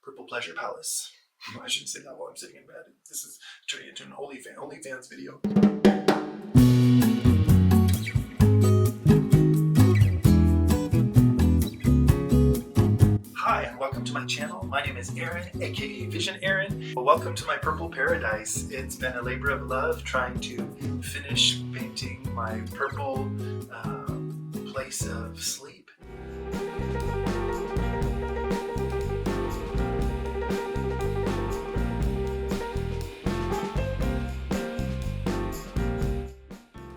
Purple Pleasure Palace. I shouldn't say that while I'm sitting in bed. This is turning into an OnlyFans video. Hi, and welcome to my channel. My name is Aaron, aka Visionaaron. Welcome to my purple paradise. It's been a labor of love trying to finish painting my purple place of sleep.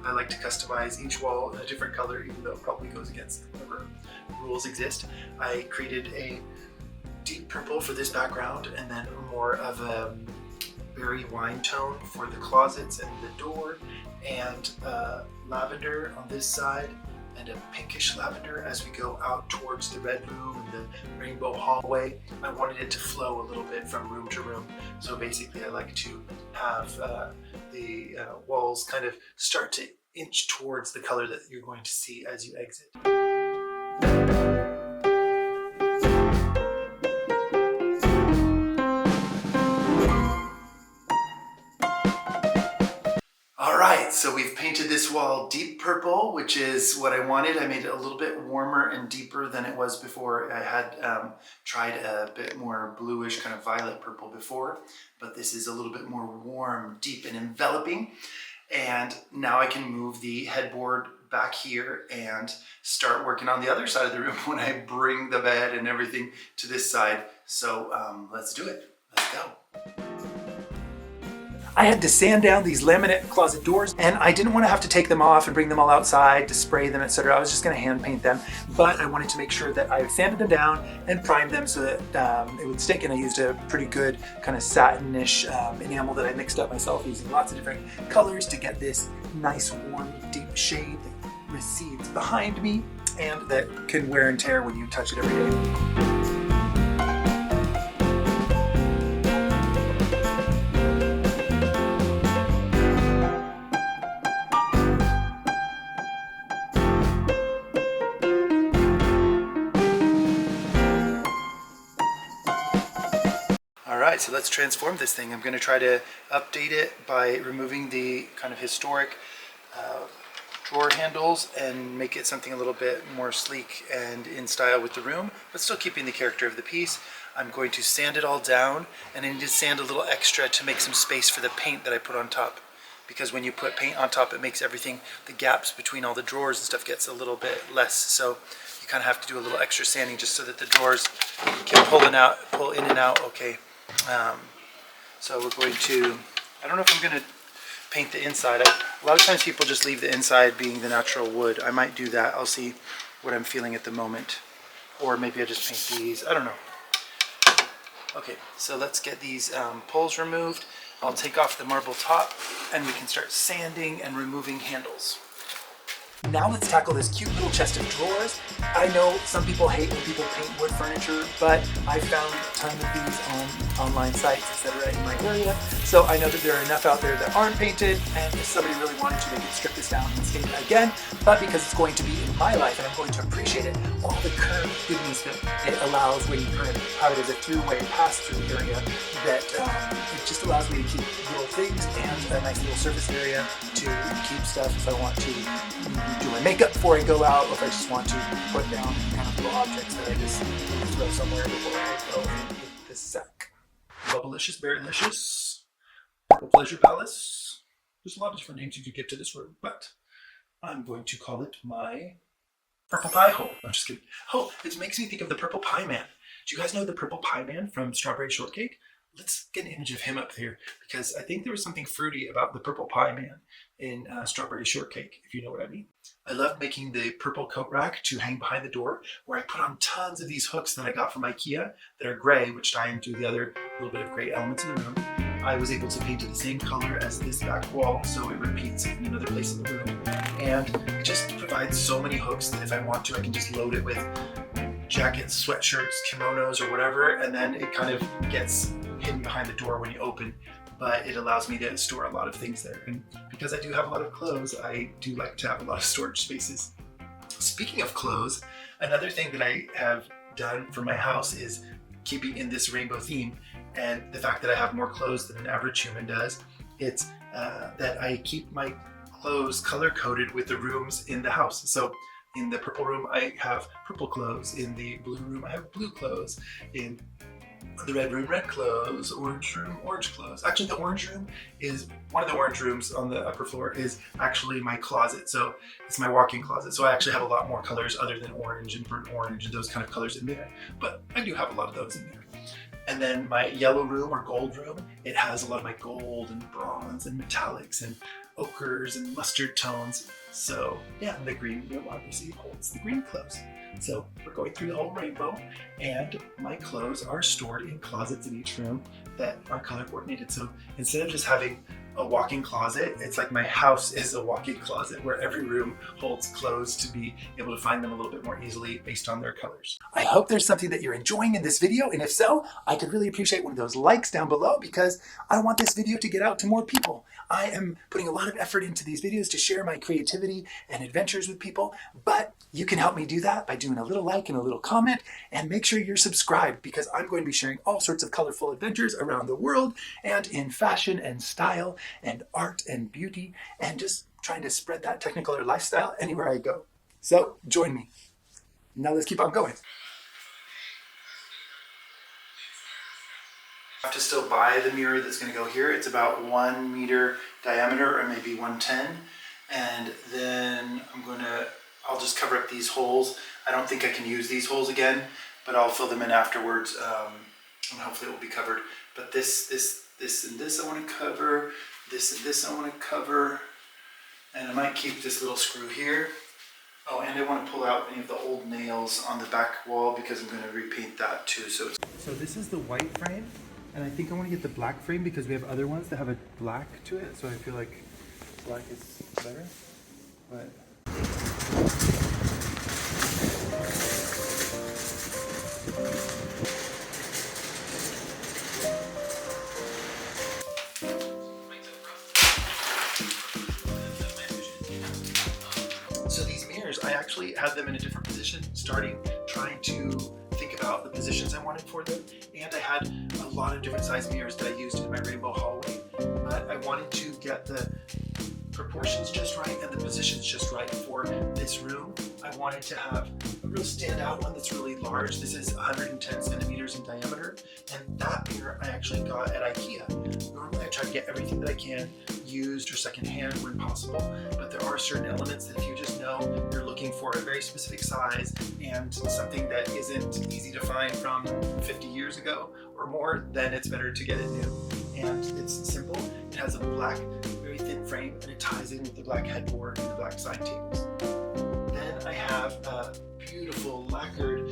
I like to customize each wall in a different color, even though it probably goes against whatever rules exist. I created a deep purple for this background and then more of a berry wine tone for the closets and the door, and lavender on this side and a pinkish lavender as we go out towards the red room and the rainbow hallway. I wanted it to flow a little bit from room to room. So basically I like to have the walls kind of start to inch towards the color that you're going to see as you exit. Alright, so we've painted this wall deep purple, which is what I wanted. I made it a little bit warmer and deeper than it was before. I had tried a bit more bluish, kind of violet purple before, but this is a little bit more warm, deep, and enveloping. And now I can move the headboard back here and start working on the other side of the room when I bring the bed and everything to this side. So let's do it. Let's go. I had to sand down these laminate closet doors, and I didn't want to have to take them off and bring them all outside to spray them, etc. I was just going to hand paint them, but I wanted to make sure that I sanded them down and primed them so that it would stick, and I used a pretty good kind of satinish enamel that I mixed up myself using lots of different colors to get this nice warm deep shade that recedes behind me and that can wear and tear when you touch it every day. Alright, so let's transform this thing. I'm going to try to update it by removing the kind of historic drawer handles and make it something a little bit more sleek and in style with the room, but still keeping the character of the piece. I'm going to sand it all down, and I need to sand a little extra to make some space for the paint that I put on top. Because when you put paint on top, it makes everything, the gaps between all the drawers and stuff gets a little bit less. So you kind of have to do a little extra sanding just so that the drawers can pull in and out okay. So we're going to, I don't know if I'm going to paint the inside. A lot of times people just leave the inside being the natural wood. I might do that. I'll see what I'm feeling at the moment. Or maybe I just paint these. I don't know. Okay, so let's get these poles removed. I'll take off the marble top and we can start sanding and removing handles. Now let's tackle this cute little chest of drawers. I know some people hate when people paint wood furniture, but I found a ton of these on online sites, etc. in my area. So I know that there are enough out there that aren't painted, and if somebody really wanted to, they could strip this down and stain it again. But because it's going to be in my life and I'm going to appreciate it, all the curved goodness that it allows when you kind of have it as a throughway pass-through area, that it just allows me to keep little things and a nice little surface area to keep stuff if I want to do my makeup before I go out, or if I just want to put down kind of little objects that I just throw somewhere before I go in this sack. Bubblicious, berrylicious, Purple Pleasure Palace. There's a lot of different names you could give to this room, but I'm going to call it my Purple Pie Hole. I'm just kidding. Oh, it makes me think of the Purple Pie Man. Do you guys know the Purple Pie Man from Strawberry Shortcake? Let's get an image of him up here, because I think there was something fruity about the Purple Pie Man in Strawberry Shortcake, if you know what I mean. I love making the purple coat rack to hang behind the door, where I put on tons of these hooks that I got from IKEA that are gray, which tie into the other little bit of gray elements in the room. I was able to paint it the same color as this back wall, so it repeats in another place in the room. And it just provides so many hooks that if I want to, I can just load it with jackets, sweatshirts, kimonos, or whatever, and then it kind of gets hidden behind the door when you open. But it allows me to store a lot of things there. And because I do have a lot of clothes, I do like to have a lot of storage spaces. Speaking of clothes, another thing that I have done for my house is keeping in this rainbow theme, and the fact that I have more clothes than an average human does, it's that I keep my clothes color coded with the rooms in the house. So in the purple room, I have purple clothes. In the blue room, I have blue clothes. In the red room, red clothes. Orange room, orange clothes. Actually, the orange room is one of the orange rooms on the upper floor is actually my closet. So it's my walk-in closet. So I actually have a lot more colors other than orange and burnt orange and those kind of colors in there. But I do have a lot of those in there. And then my yellow room or gold room, it has a lot of my gold and bronze and metallics and ochres and mustard tones. So yeah, the green room obviously holds the green clothes. So we're going through the whole rainbow, and my clothes are stored in closets in each room that are color coordinated. So instead of just having a walk-in closet, it's like my house is a walk-in closet where every room holds clothes to be able to find them a little bit more easily based on their colors. I hope there's something that you're enjoying in this video, and if so, I could really appreciate one of those likes down below because I want this video to get out to more people. I am putting a lot of effort into these videos to share my creativity and adventures with people, but you can help me do that by doing a little like and a little comment, and make sure you're subscribed because I'm going to be sharing all sorts of colorful adventures around the world and in fashion and style and art and beauty, and just trying to spread that Technicolor lifestyle anywhere I go. So join me. Now let's keep on going. I have to still buy the mirror that's going to go here. It's about 1 meter diameter, or maybe 110. And then I'll just cover up these holes. I don't think I can use these holes again, but I'll fill them in afterwards, and hopefully it will be covered. But this and this I want to cover. This and this I want to cover. And I might keep this little screw here. Oh, and I want to pull out any of the old nails on the back wall because I'm going to repaint that too. So this is the white frame, and I think I want to get the black frame because we have other ones that have a black to it. So I feel like black is better. But so these mirrors, I actually had them in a different position, trying to think about the positions I wanted for them. And I had a lot of different size mirrors that I used in my rainbow hallway. But I wanted to get the proportions just right and the positions just right for this room. I wanted to have a real standout one that's really large. This is 110 centimeters in diameter, and that mirror I actually got at IKEA. Normally I try to get everything that I can used or secondhand when possible, but there are certain elements that if you just know you're looking for a very specific size and something that isn't easy to find from 50 years ago or more, then it's better to get it new. And it's simple. It has a black, very thin frame, and it ties in with the black headboard and the black side tables. Then I have a beautiful lacquered,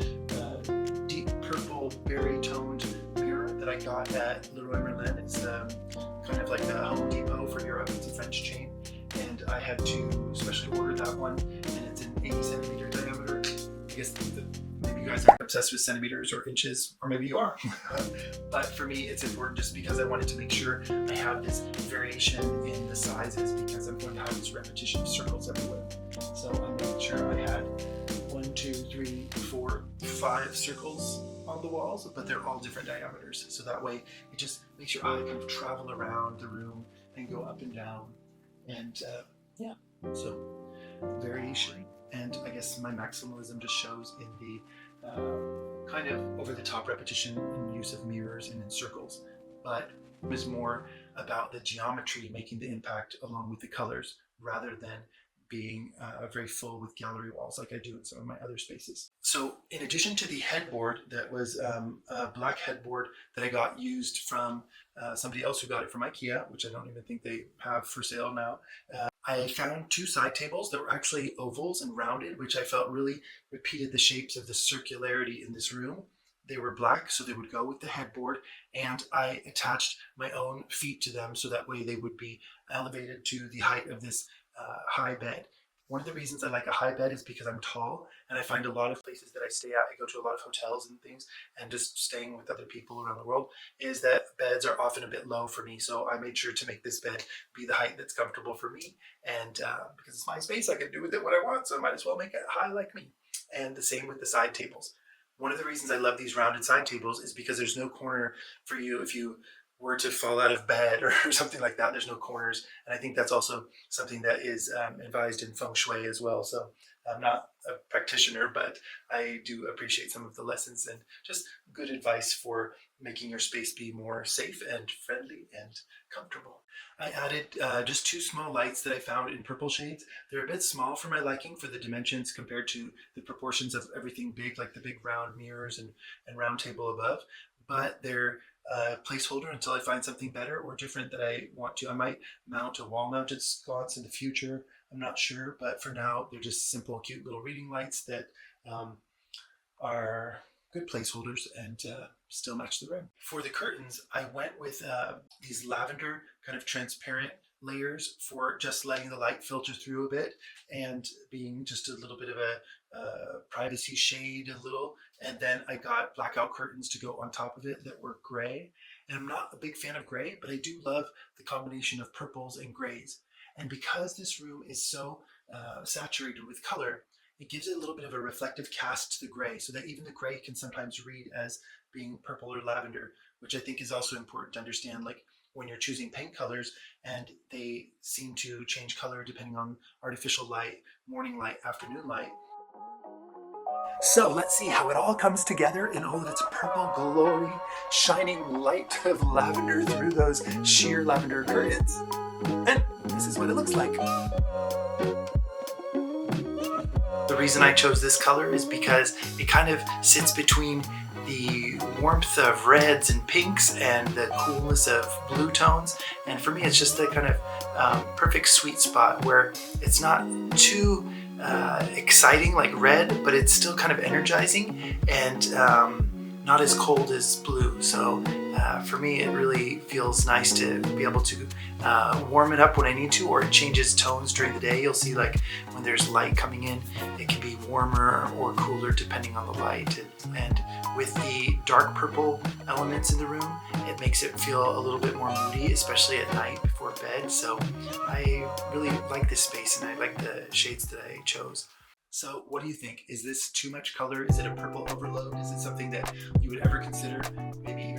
deep purple berry toned mirror that I got at Leroy Merlin. It's kind of like a Home Depot for Europe. It's a French chain, and I had to specially order that one, and it's an 80 centimeter diameter. I guess maybe you guys aren't obsessed with centimeters or inches, or maybe you are. But for me, it's important just because I wanted to make sure I have this variation in the sizes because I'm going to have this repetition of circles everywhere. So I made sure I had 1, 2, 3, 4, 5 circles on the walls, but they're all different diameters. So that way it just makes your eye kind of travel around the room and go up and down. And yeah, so variation. And I guess my maximalism just shows in the kind of over-the-top repetition and use of mirrors and in circles. But it was more about the geometry making the impact along with the colors rather than being very full with gallery walls like I do in some of my other spaces. So in addition to the headboard that was a black headboard that I got used from somebody else who got it from IKEA, which I don't even think they have for sale now, I found 2 side tables that were actually ovals and rounded, which I felt really repeated the shapes of the circularity in this room. They were black, so they would go with the headboard, and I attached my own feet to them so that way they would be elevated to the height of this high bed. One of the reasons I like a high bed is because I'm tall, and I find a lot of places that I stay at, I go to a lot of hotels and things, and just staying with other people around the world, is that beds are often a bit low for me. So I made sure to make this bed be the height that's comfortable for me. And because it's my space, I can do with it what I want, so I might as well make it high like me. And the same with the side tables. One of the reasons I love these rounded side tables is because there's no corner for you if you were to fall out of bed or something like that. There's no corners, and I think that's also something that is advised in feng shui as well. So I'm not a practitioner, but I do appreciate some of the lessons and just good advice for making your space be more safe and friendly and comfortable. I added just two small lights that I found in purple shades. They're a bit small for my liking for the dimensions compared to the proportions of everything big, like the big round mirrors and round table above, but they're placeholder until I find something better or different that I want to. I might mount a wall mounted sconce in the future. I'm not sure, but for now, they're just simple, cute little reading lights that are good placeholders and still match the room. For the curtains, I went with these lavender kind of transparent layers for just letting the light filter through a bit and being just a little bit of a privacy shade a little. And then I got blackout curtains to go on top of it that were gray. And I'm not a big fan of gray, but I do love the combination of purples and grays. And because this room is so saturated with color, it gives it a little bit of a reflective cast to the gray, so that even the gray can sometimes read as being purple or lavender, which I think is also important to understand, like when you're choosing paint colors and they seem to change color depending on artificial light, morning light, afternoon light. So let's see how it all comes together in all of its purple glory, shining light of lavender through those sheer lavender curtains. And this is what it looks like. The reason I chose this color is because it kind of sits between the warmth of reds and pinks and the coolness of blue tones. And for me, it's just the kind of perfect sweet spot where it's not too exciting like red, but it's still kind of energizing and not as cold as blue. So for me, it really feels nice to be able to warm it up when I need to, or it changes tones during the day. You'll see, like when there's light coming in, it can be warmer or cooler depending on the light. And with the dark purple elements in the room, it makes it feel a little bit more moody, especially at night before bed. So I really like this space and I like the shades that I chose. So what do you think? Is this too much color? Is it a purple overload? Is it something that you would ever consider maybe